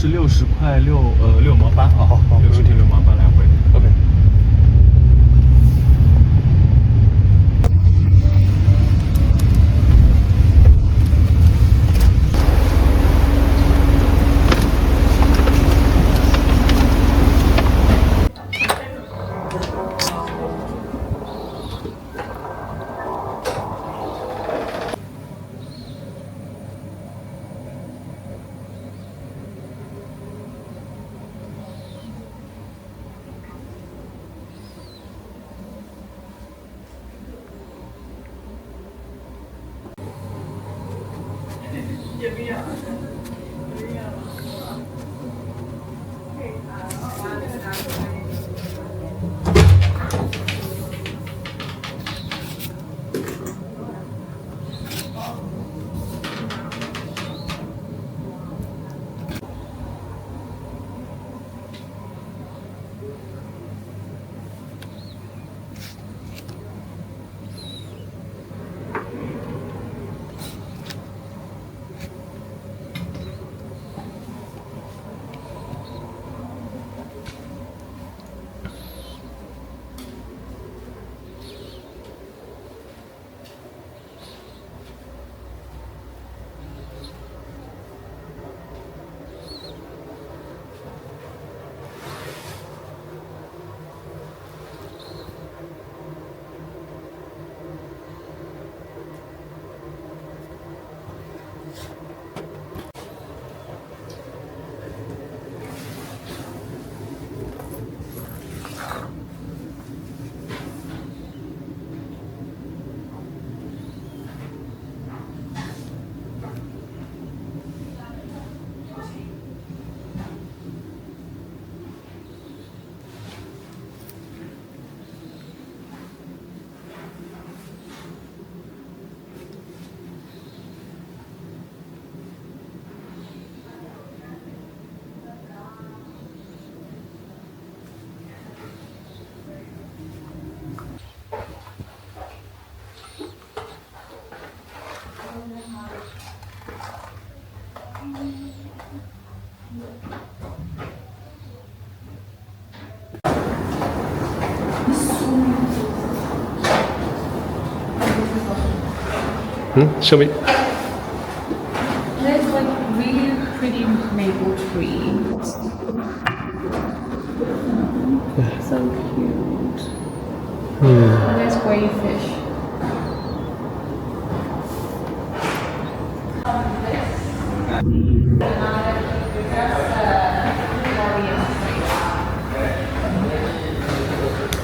是60块6毛8，好好好，没问题6毛8来回。OK。Show me. There's like really pretty maple tree. So cute. And there's gray fish.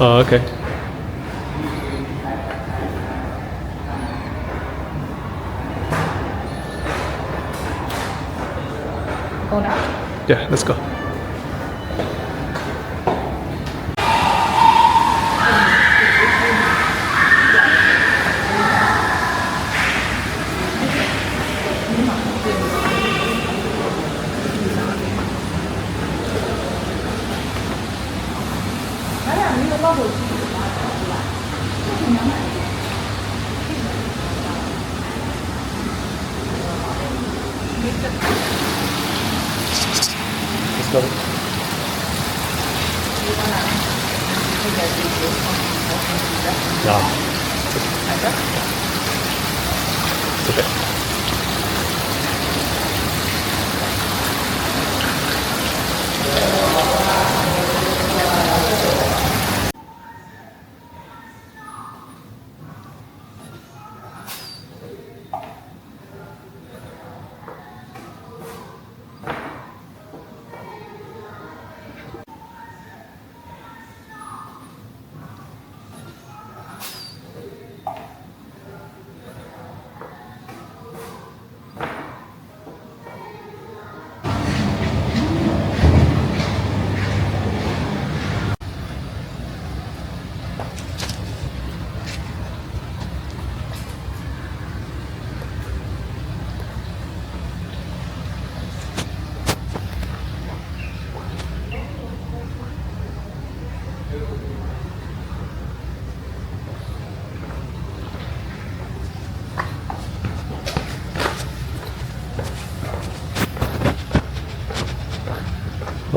Oh, okay. Go down. Yeah, let's go. Let's go. No. It's okay.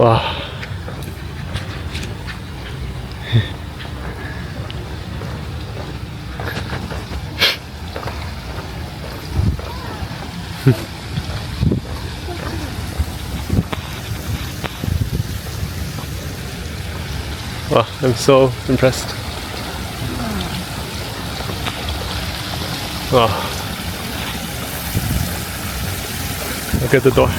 와. Wow, I'm so impressed. Wow. Look at the door.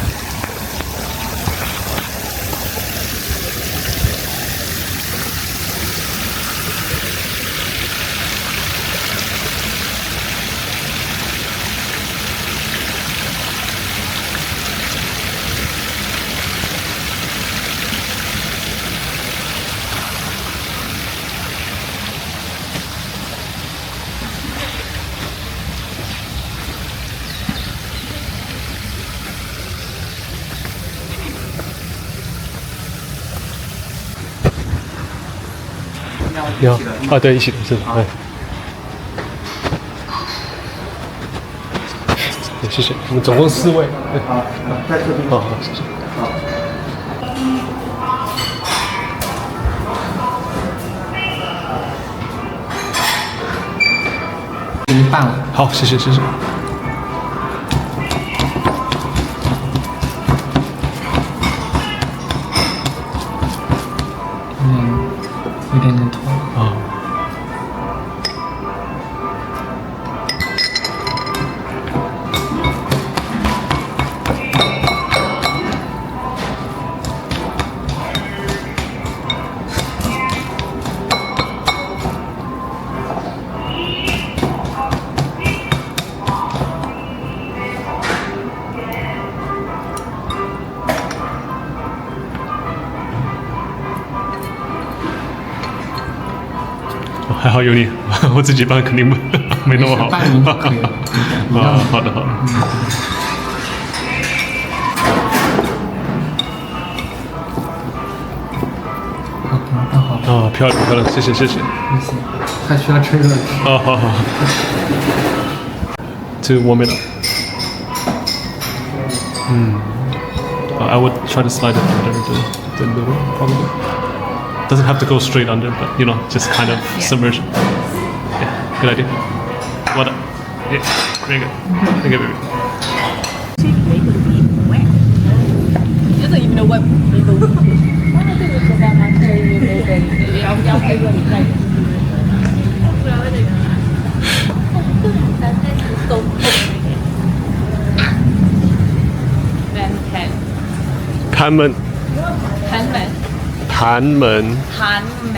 你好，啊，对，一起的是的，对。对，谢谢。我们总共4位。对，好，在这边。好好，谢谢。给您办了。好，谢谢，谢谢。有点痛。啊。还好有你，我自己办肯定没那么好。办您可以。啊，好的好的。好，给您办好了。啊，漂亮漂亮，谢谢谢谢。谢谢。还需要吃热的。哦，好好好。To warm it up. I would try to slide it under the middle, probably. Doesn't have to go straight under, but you know, just kind of submerge it. Yeah, good idea. What up? Yeah, very good. Thank you, baby. He doesn't even know what people. I think it's about my career, baby. Y'all pay what it's like. Then 10. 盘门，盘门，盘门。盘门。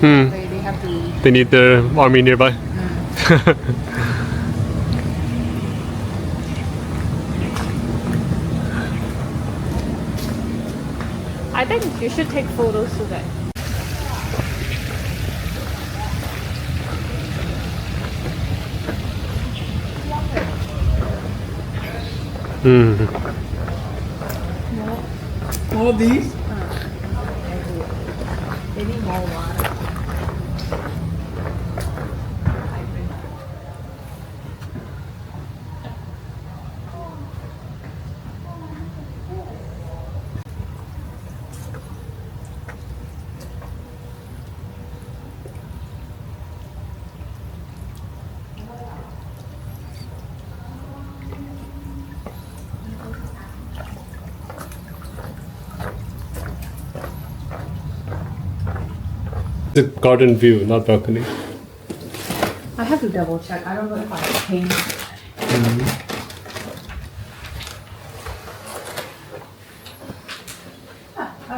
They have to. They need the army nearby. I think you should take photos today. All of these? They need more water. The garden view, not balcony. I have to double check. I don't know if I came.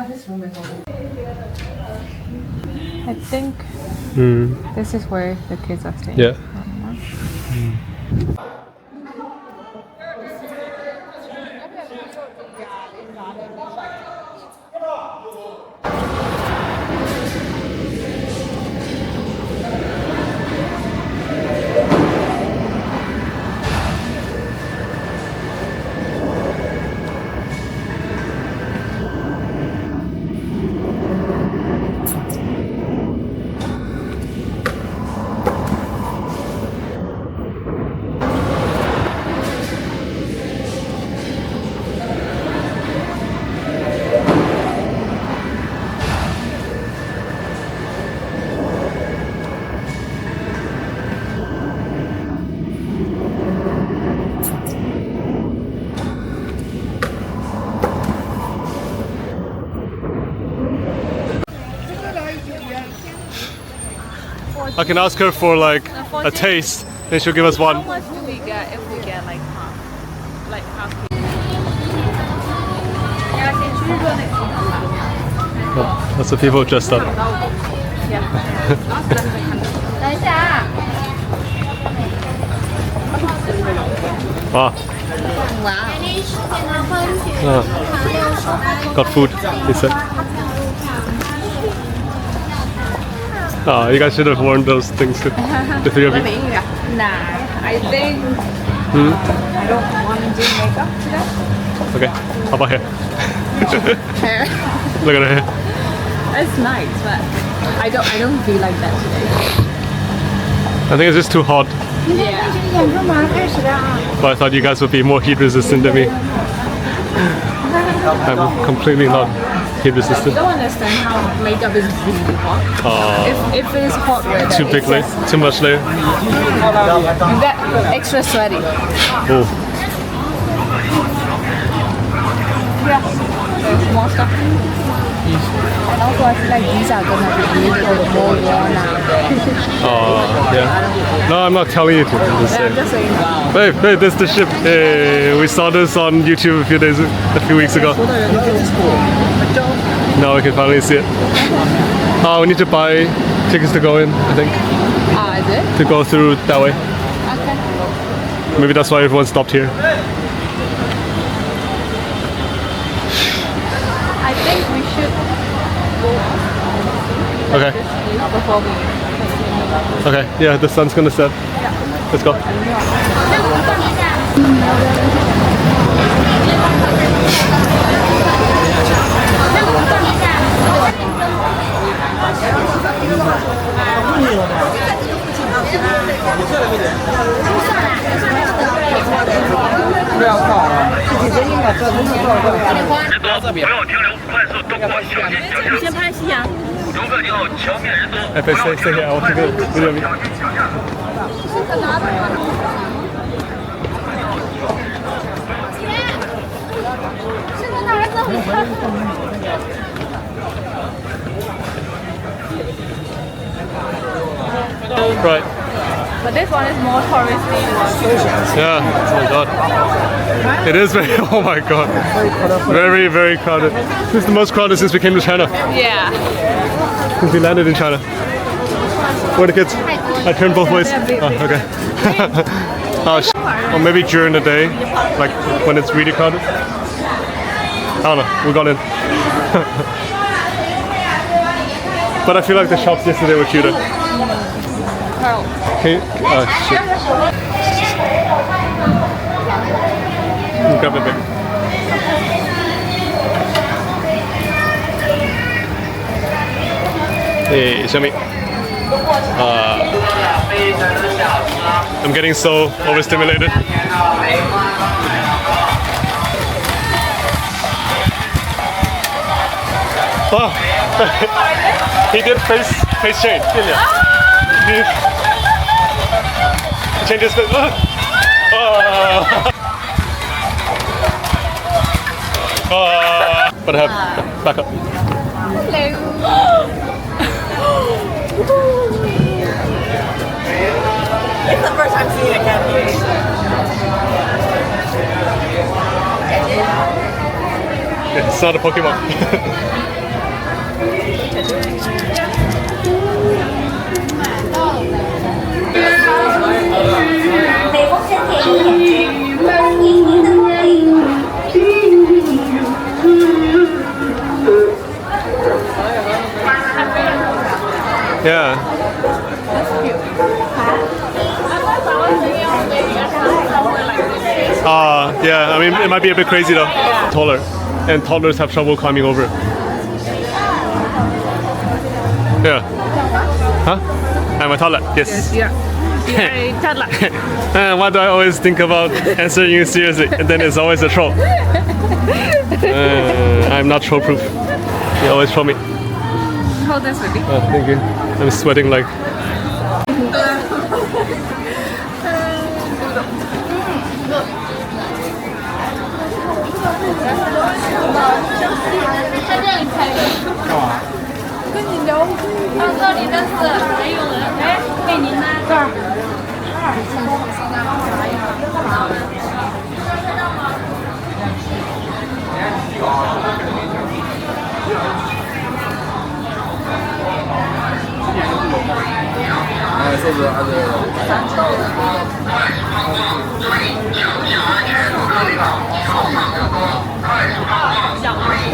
This room is open. I think this is where the kids are staying. Yeah. right now. I can ask her for like a taste, then she'll give us How one. much do we get if we get like half? Like half. Lots of people dressed up. 等一下啊， Wow. Got food, he said. You guys should have worn those things too. The three of you. Nah, I think I don't want to do makeup today. Okay. How about hair? Hair. Look at her hair. It's nice, but I don't feel like that today. I think it's just too hot. Yeah. 演出马上开始了啊！ But I thought you guys would be more heat resistant than me. I'm completely not heat I resistant. don't understand how makeup is really hot. If it is hot weather, Too big layer, too much layer. you get extra sweaty. Oh, Yeah. There's more stuff. And also I feel like these are gonna be a little bit more worn out. yeah. No, I'm not telling you to. I'm just Yeah, I'm saying. just saying. Hey, this is the ship. Hey, we saw this on YouTube a few weeks ago. Now we can finally see it. We need to buy tickets to go in, I think, Ah, is it? to go through that way. Okay. Maybe that's why everyone stopped here. I think we should go Okay, before we okay. Yeah, the sun's gonna set. Let's go. Stay here. I want to go video me. Right. But this one is more touristy one. Yeah. Oh my god. It is very. Oh my god. Very, very crowded. This is the most crowded since we came to China. Yeah. Since we landed in China. Where are the kids? I turned both ways. Oh, okay. Or maybe during the day, like when it's really crowded. I don't know. We got in. But I feel like the shops yesterday were cuter. Okay. Oh shit. Grab it back. Hey, Shami. I'm getting so overstimulated. Oh, he did face change. He changed his face. Look. But I have back up. It's the first time seeing a cat. It's not a Pokemon. Yeah. Yeah, I mean, it might be a bit crazy though. Taller. And toddlers have trouble climbing over. Yeah. Huh? I'm a toddler, yes. Yeah. You're a toddler. Why do I always think about answering you seriously? And then it's always a troll. I'm not troll proof. You always troll me. Hold this with me. Oh, thank you. I'm sweating like. 跟你聊。到这里认识，还有人哎，给您呢。这儿。哎，是不是还是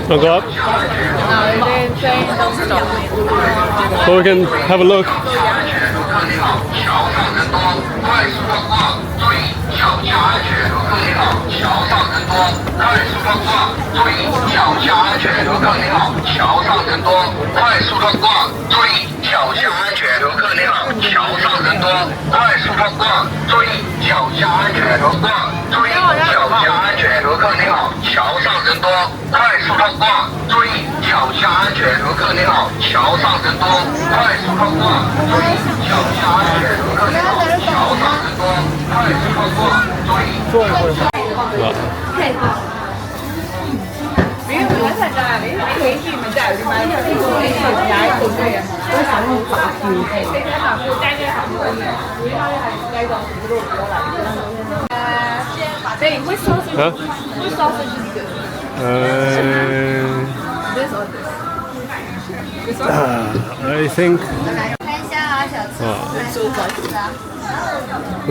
？I'll go up. No, they're saying don't stop. So we can have a look. Hey, which sausage? Huh? Which sausage is good? This or this? I think. 看一下啊，小吃。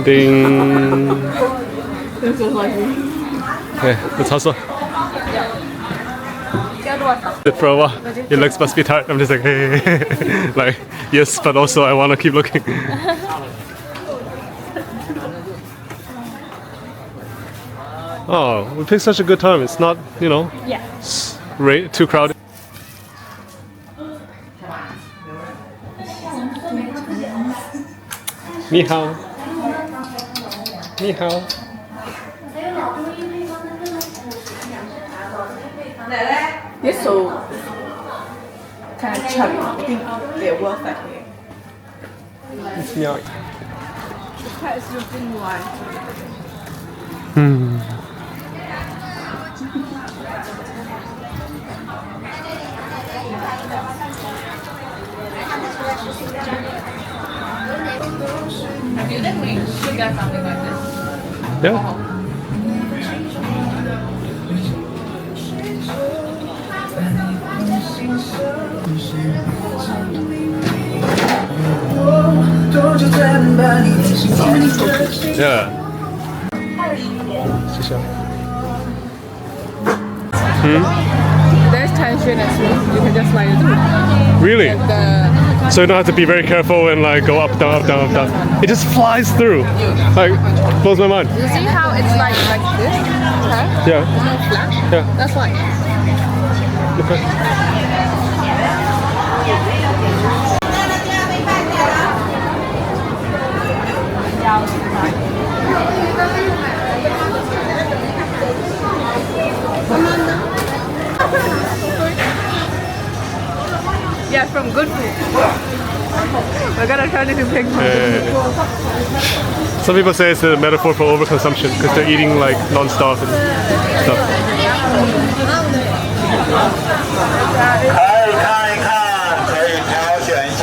Ding. Okay, let's hustle. For a while, your legs must be tired. I'm just like, hey, like yes, but also I want to keep looking. Oh, we picked such a good time. It's not, you know, too crowded. 你好，你好。This so kind of chubby. I think they're worth it here. It's milk. The cat is looking white. Have you done wings? You got something like this? Yeah. Yeah. 谢谢。 There's tension as well. You can just slide it through. Really? The So you don't have to be very careful and like go up, down, up, down, up, down. It just flies through. Like, blows my mind. you see how it's like this? Okay? Yeah. There's no flash. Yeah. That's why. Okay. Yeah, from good food. We're gonna turn it into pig food. Some people say it's a metaphor for overconsumption because they're eating like non-stop and stuff. 可以看一看，可以挑选一下。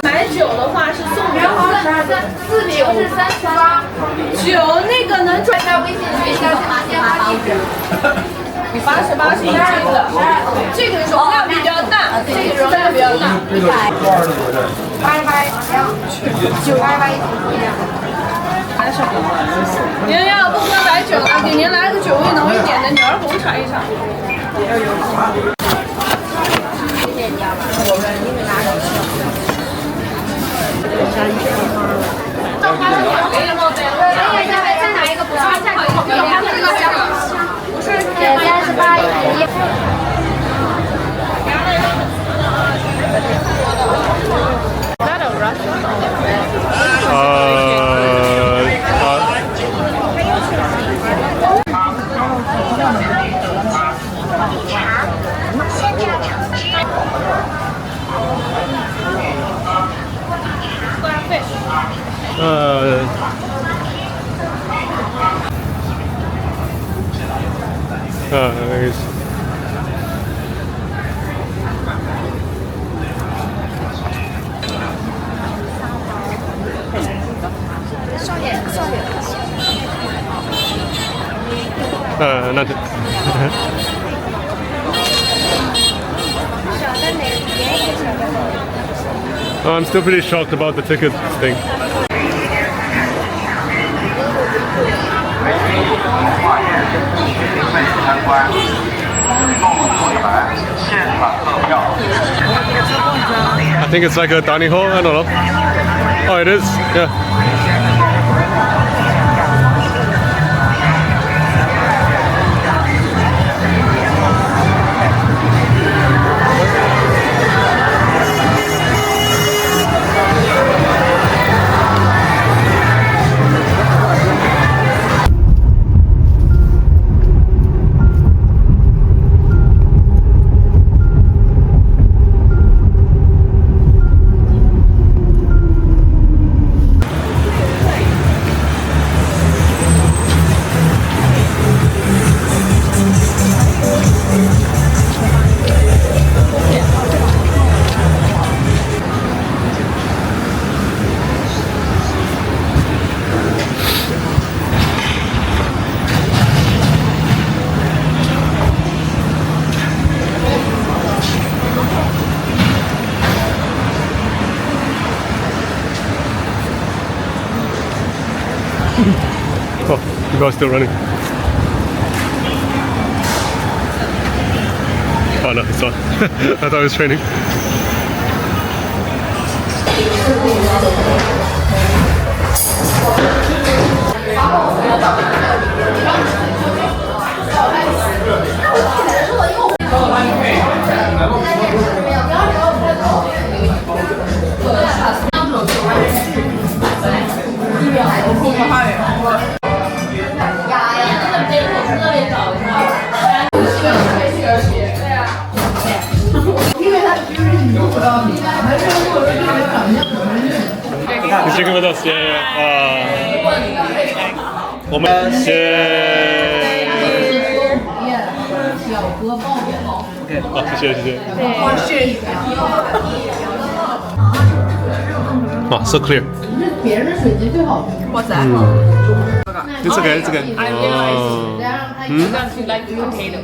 买酒的话是送棉花4瓶是38，酒那个能转到微信群里面发地址。88是一斤的，这个容量比较大，这个容量比较大。88，988。您要不喝白酒啊？给您来个酒味浓一点的女儿红尝一尝。再拿一个补充价格，不是38一。fish. Nice. Nothing. I'm still pretty shocked about the ticket thing. I think it's like a dining hall, I don't know. Oh, it is, yeah. Oh, the guy's still running. Oh no, it's not. I thought it was training. He's drinking with us, yeah. 我们谢谢。哇 so clear. 别人的水晶最好吃。哇塞。It's okay, it's okay. I realize that you like the potato.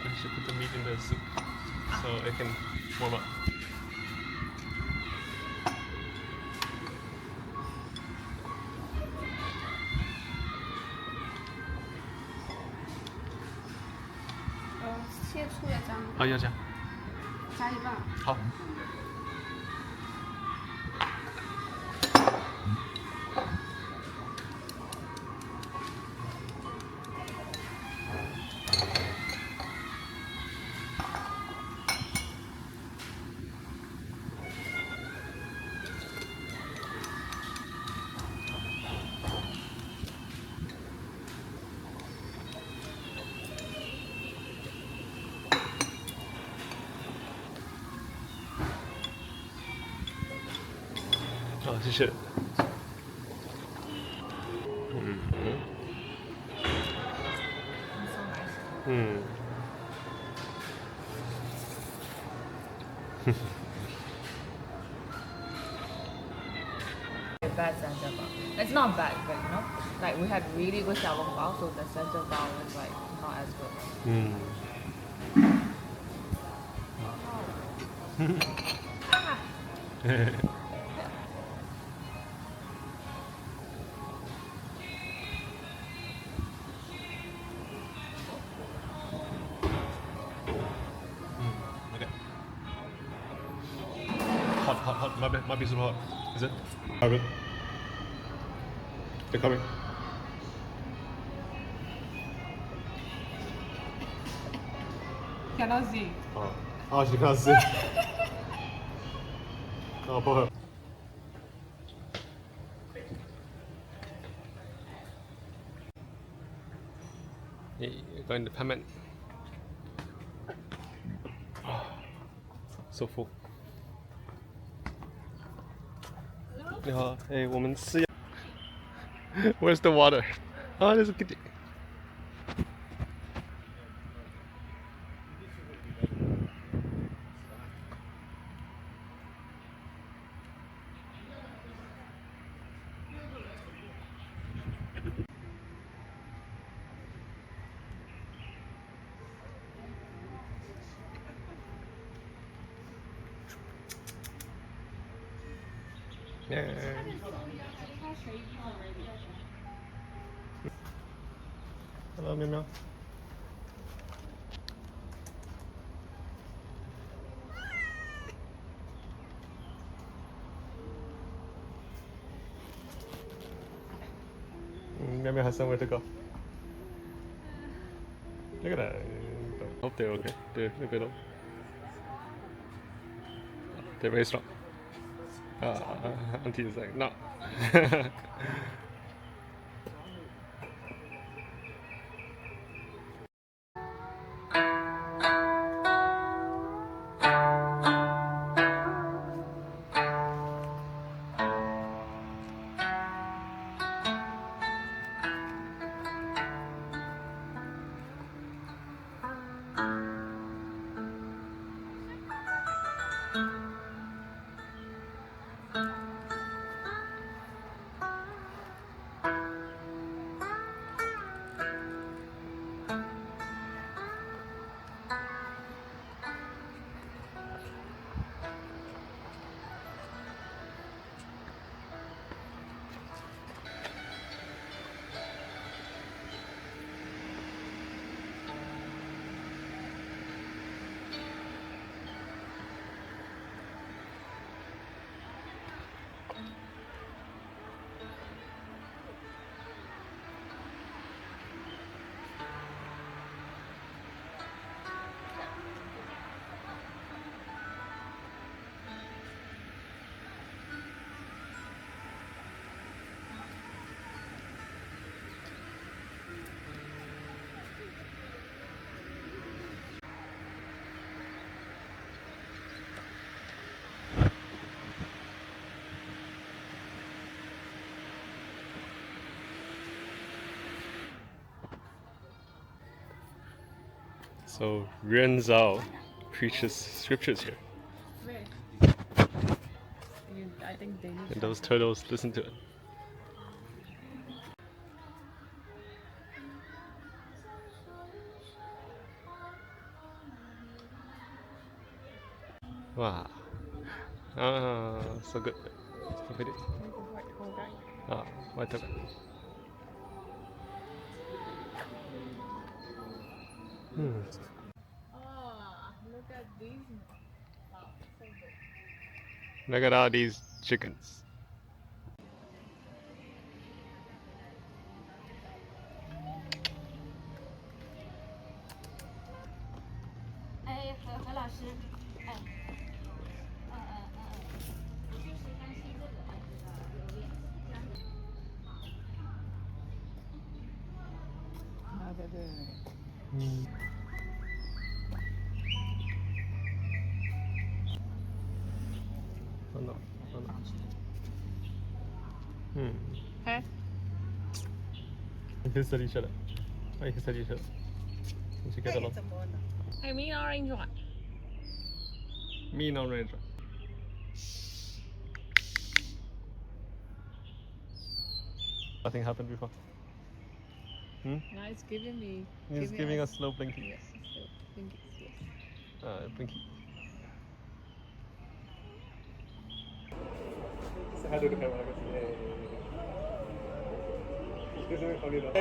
I should put the meat in the soup so it can warm up. 些醋要加吗？啊，要加。加一半。好。好，谢谢。嗯。Bad Santa bao. It's not bad, but you know, like we had really good xiaolong bao, so the Santa bao was like not as good. Okay. Hot. Might be super hot. Is it? Alright. They're coming. Cannot see. Oh, she can't see. Oh, poor her. Going to Penman. So full. 你好，哎，我们吃。Where's the water? 啊，那是给你。Hello，喵喵。喵喵has somewhere to go. Look at that. Hope they're okay. They're good. They're very strong. Auntie is like, no. So Yuan Zhao preaches scriptures here. I think they need. And those turtles listen to it. Wow. Ah, so good. So pretty. Ah, what the? Look at all these chickens. Oh no, oh no. Hey. You can study each other. Oh, you can study each other. You should get along. I mean orange one. Me no range. Nothing happened before. Now it's giving me. He's giving us slow blinking. Yes, so think it's yes. Blinky. Say hi to the camera. This is funny though.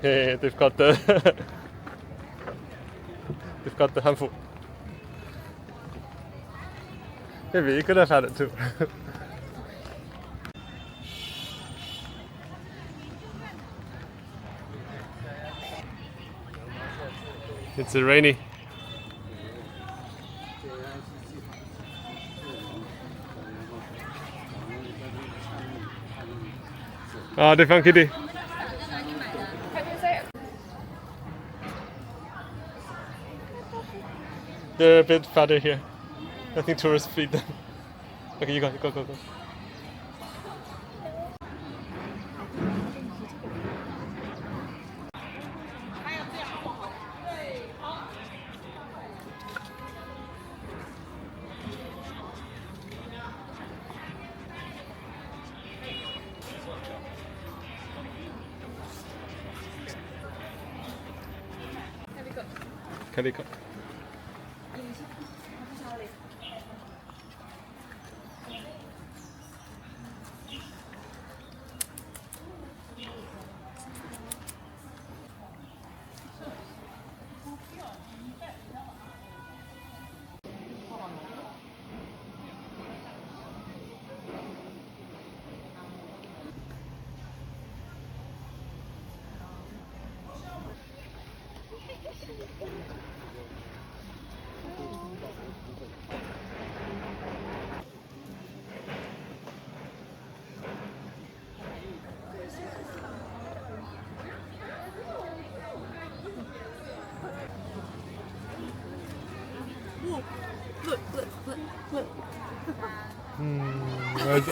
Hey, they've got the they've got the handful. Maybe you could have had it too. It's rainy. Ah, they found Kitty. They're a bit fatter here. I think tourists feed them. Okay, you go. Calico.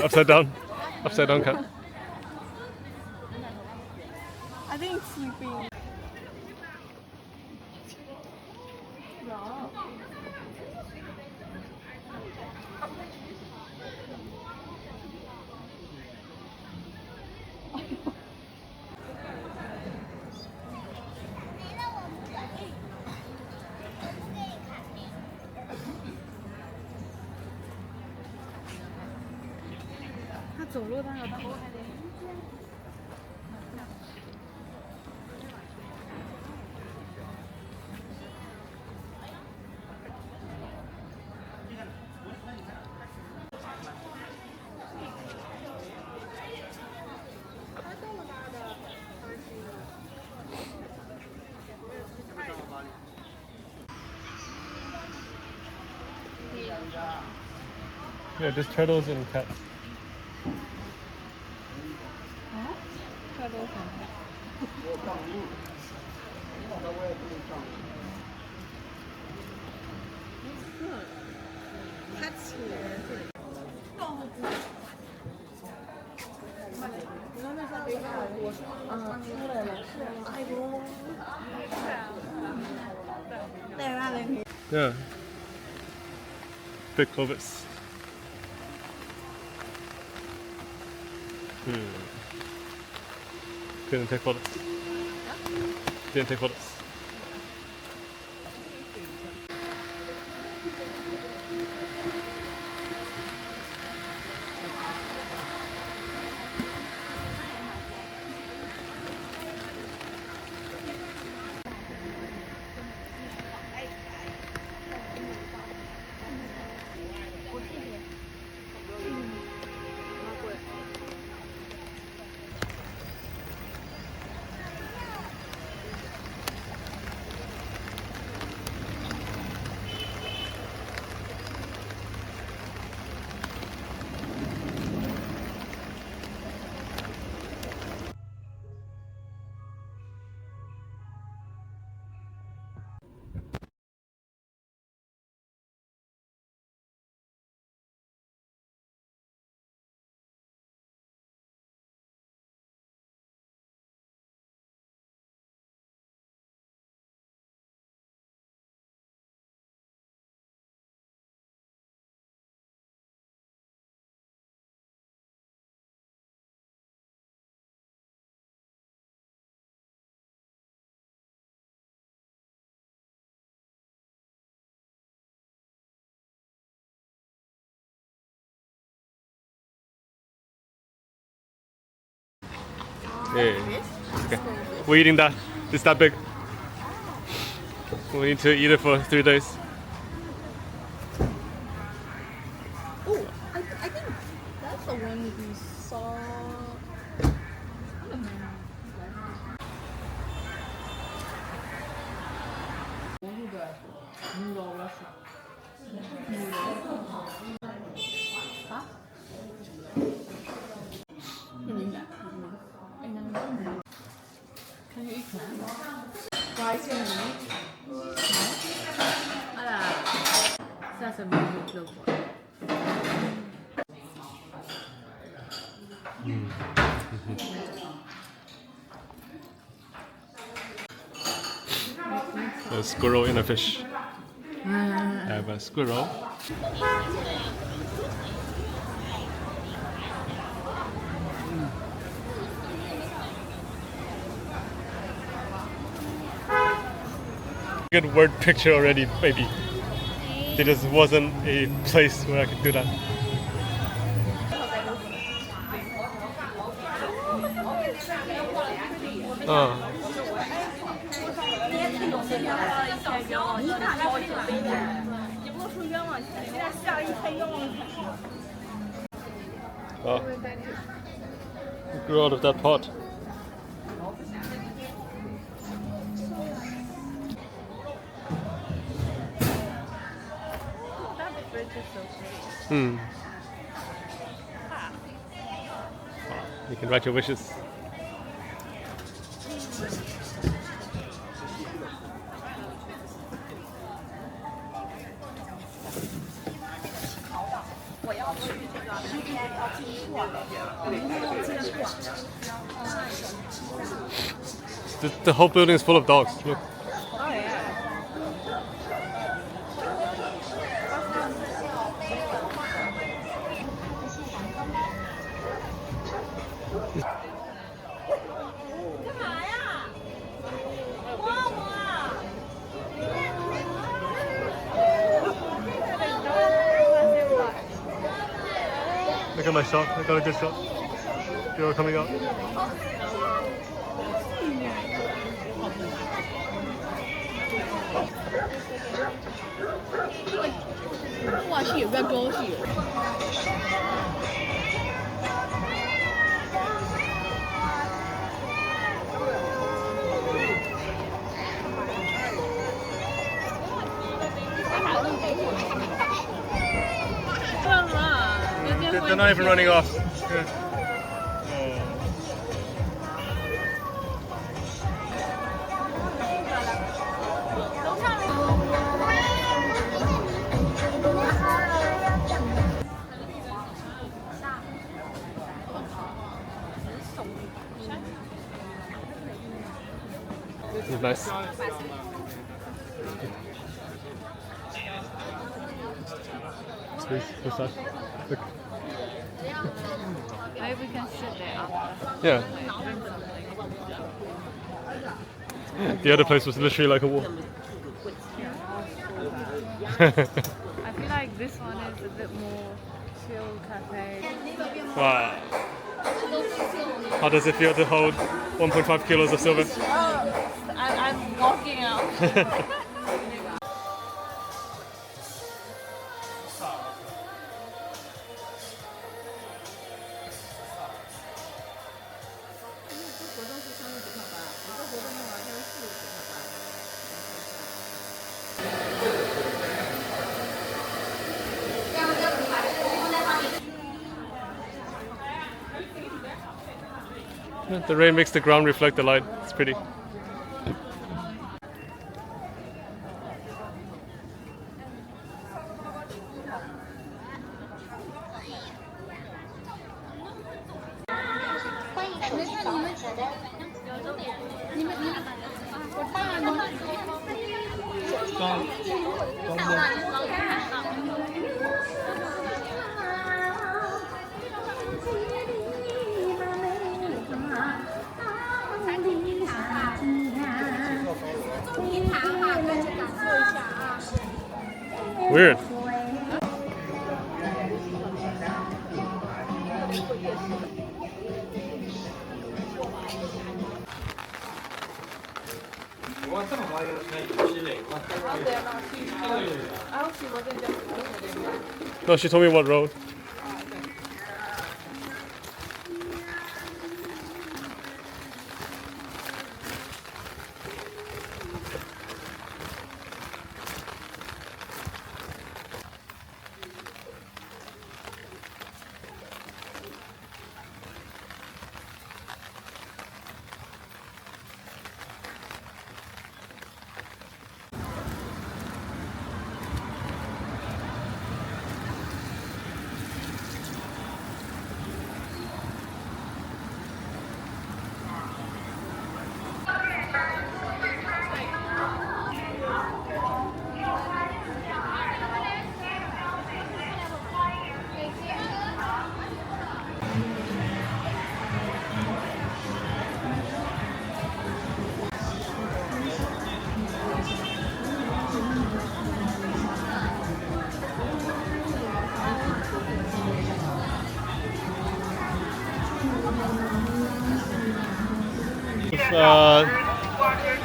Upside down. Upside down cat. I think it's sleeping. Yeah, just turtles and cats. Cats here. Yeah. Big Clovis. Couldn't take photos. Didn't take photos. Yeah. Okay. We're eating that. It's that big. We need to eat it for 3 days. Oh, I think that's the one we saw. Can you eat rice and meat? That's a really good one. A squirrel in a fish. I have a squirrel. Good word picture already, maybe. It just wasn't a place where I could do that. Oh, it grew out of that pot. Wow, you can write your wishes. The whole building is full of dogs. Look. Look at my shot. I got a good shot. You're coming out. 哇，是有个高是有。They're not even running off. Good. This is nice. What's that? Look. Maybe we can sit there after. Yeah. The other place was literally like a wall. I feel like this one is a bit more chill cafe. Wow. How does it feel to hold 1.5 kilos of silver? I'm walking out. The rain makes the ground reflect the light. It's pretty. Weird. No, she told me what road.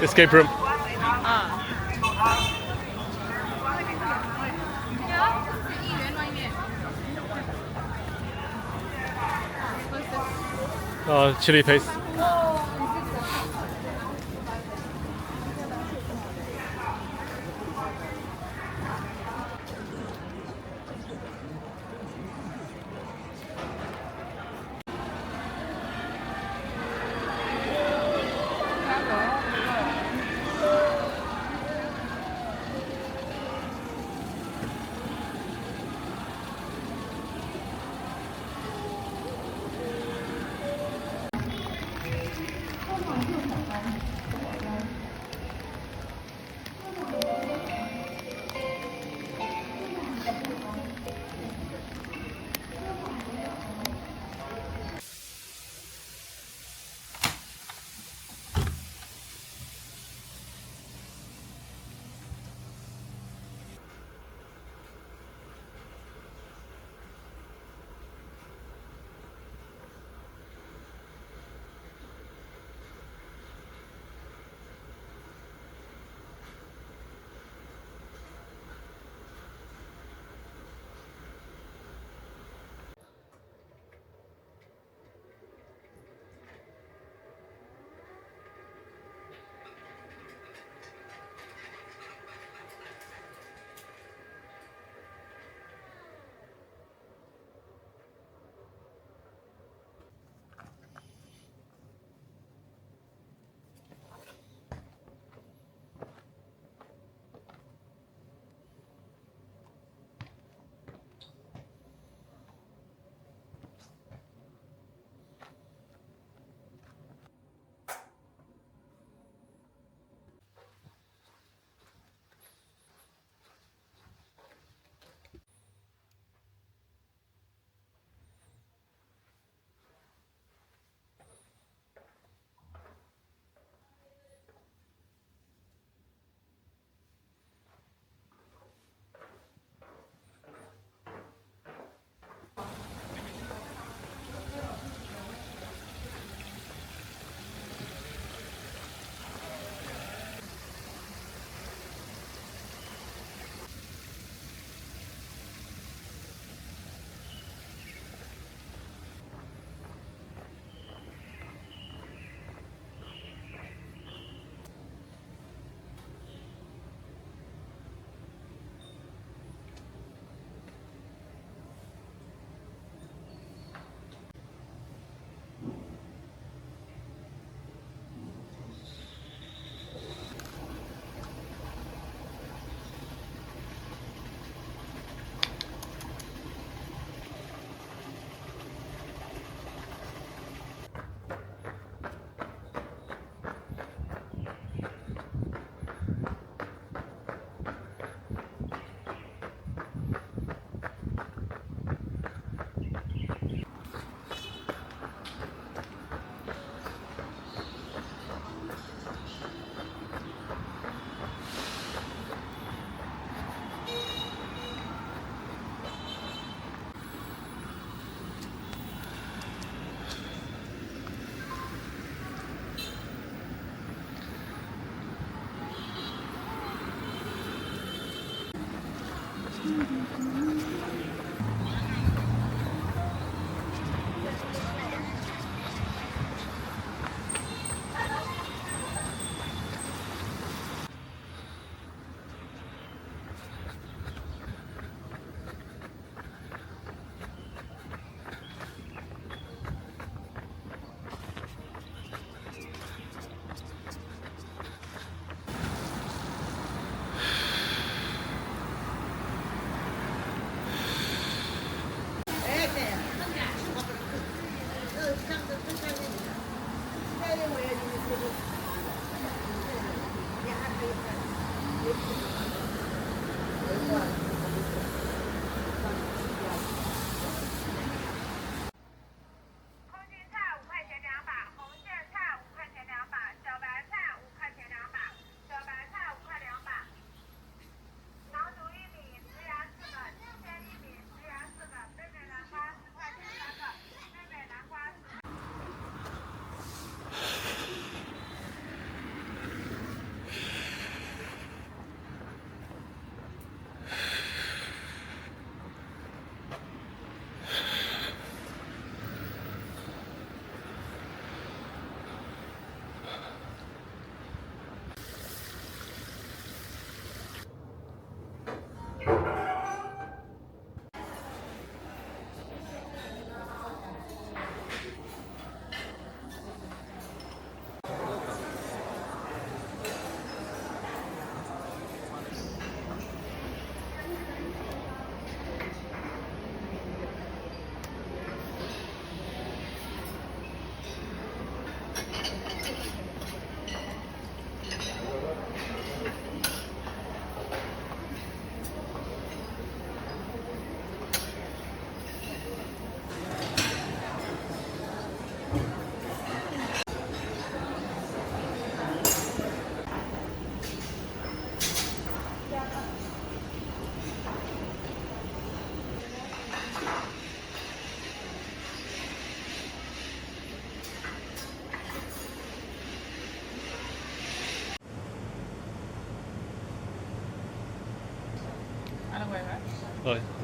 Escape room. Chili paste.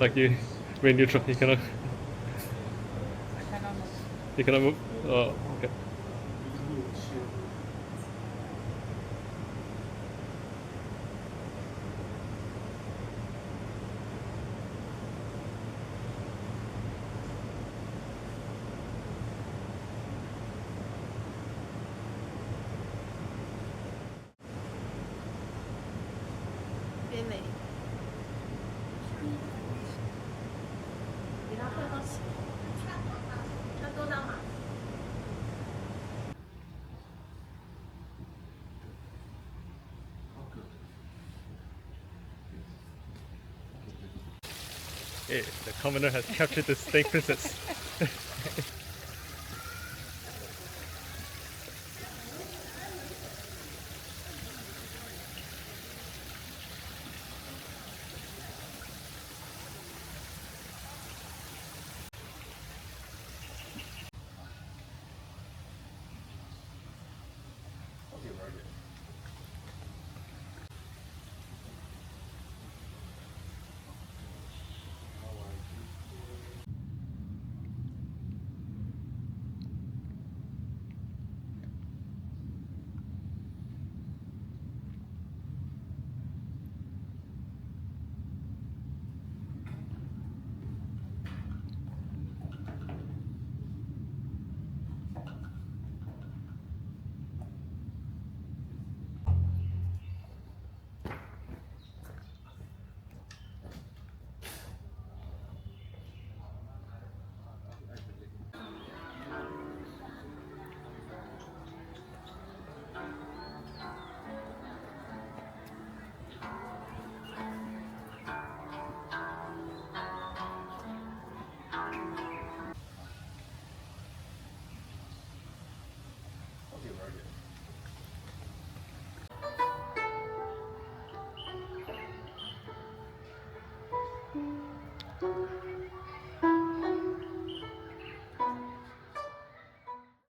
Like you, we're neutral. You cannot. I cannot move. You cannot move. Oh, okay. Hey, the commoner has captured the snake princess. Okay, very good.